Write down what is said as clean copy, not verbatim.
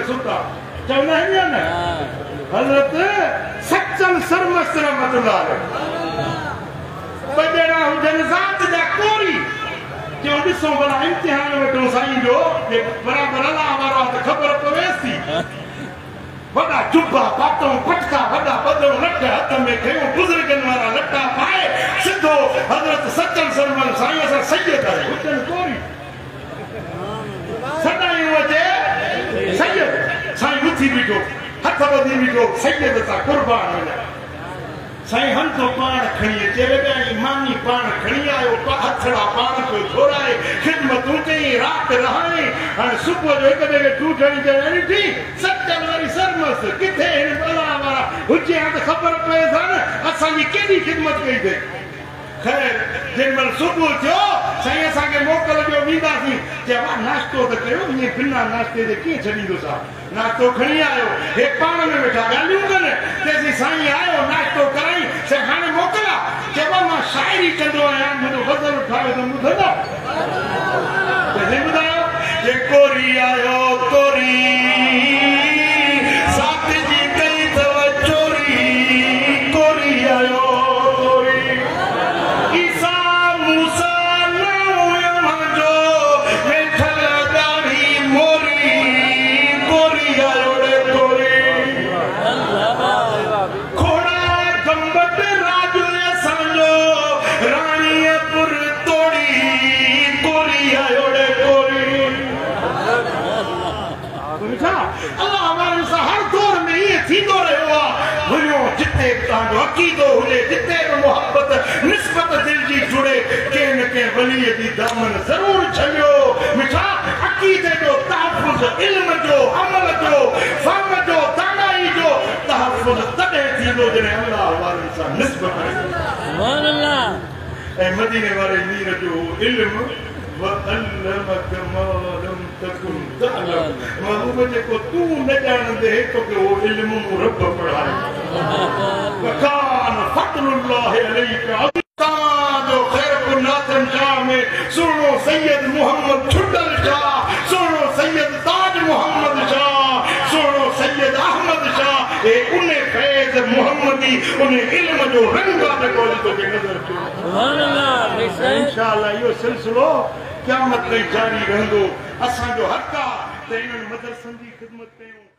सुता चवंदा आहिनि या न हज़रत सचल सरमस्त रहमतुल्लाह बजड़ा हुजनि ज़ात जा कोरी जो ॾिसो भला इम्तिहान वठो साईं जो बराबरि अलाह वारा त ख़बर पवेसि वॾा जुब्बा पातऊं पटका वॾा बदल लट हथ में खयूं बुज़ुर्गनि वारा लटा पाए सिधो हज़रत सचल सरमल साईं असां सैयद आहियूं हुजनि कोरी सदायूं अचे सैयद साईं उथी बीठो हथ ॿधी बीठो सैयद सां कुर्बान वञा साईं हम तो पाण खणी अचे लॻाई मानी पाण खणी आयो हथड़ा पाण को घोराए ख़िदमतूं कई राति रहाई हाणे सुबुह जो हिकु ॿिए खे तूं खणी करे ॾिठी सचल वरी सरमस किथे हिन अलाह वारा हुजे हा त ख़बर पए था न असांजी केॾी ख़िदमत कई अथई ख़ैर जेमहिल सुबुह थियो साईं असांखे मोकल ॾियो वेंदासीं चयो नाश्तो त कयो ईअं बिना नाश्ते जे कीअं छॾींदोसीं नाश्तो खणी आयो हे पाण में वेठा ॻाल्हियूं कनि चएसि साईं आयो नाश्तो कराई से हाणे मोकिलिया चइबो मां शाइरी कंदो आहियां मुंहिंजो गज़ल ठाहियो त ॿुधंदा ॿुधायो जे कोरी आयो कोरी साथ जी कई अथव चोरी कोरी आयो अकीदो हुजे जिते बि मोहब्बत निस्बत दिल जी जुड़े कंहिं न कंहिं वलीअ जी दामन ज़रूर छलियो मिठा अकीदे जो तहफ़ुज़ इल्म जो अमल जो फ़हम जो दानाई जो तहफ़ुज़ तॾहिं थींदो जॾहिं अल्लाह वारनि सां निस्बत सुभान अल्लाह ऐं मदीने वारे मीर जो इल्म وَعَلَّمَكَ مَا لَمْ تَكُنْ تَعْلَمُ महबूब जेको तूं न ॼाणंदे तोखे उहो इल्म रब पढ़ाए वकान फज़लुल्लाह अलैका जो ख़ैर कुन्नातन शाह में सुनो सैयद मोहम्मद छुटल शाह सुनो सैयद ताज मोहम्मद शाह सुनो सैयद अहमद शाह ए उन्हें फैज़ मोहम्मदी उन्हें इल्म जो रंग जेको तोखे नज़र अचे सुभान अल्लाह इंशाअल्लाह इहो सिलसिलो क़यामत ताईं जारी रहंदो असांजो हक़ आहे त इन्हनि मदरसनि जी ख़िदमत कयूं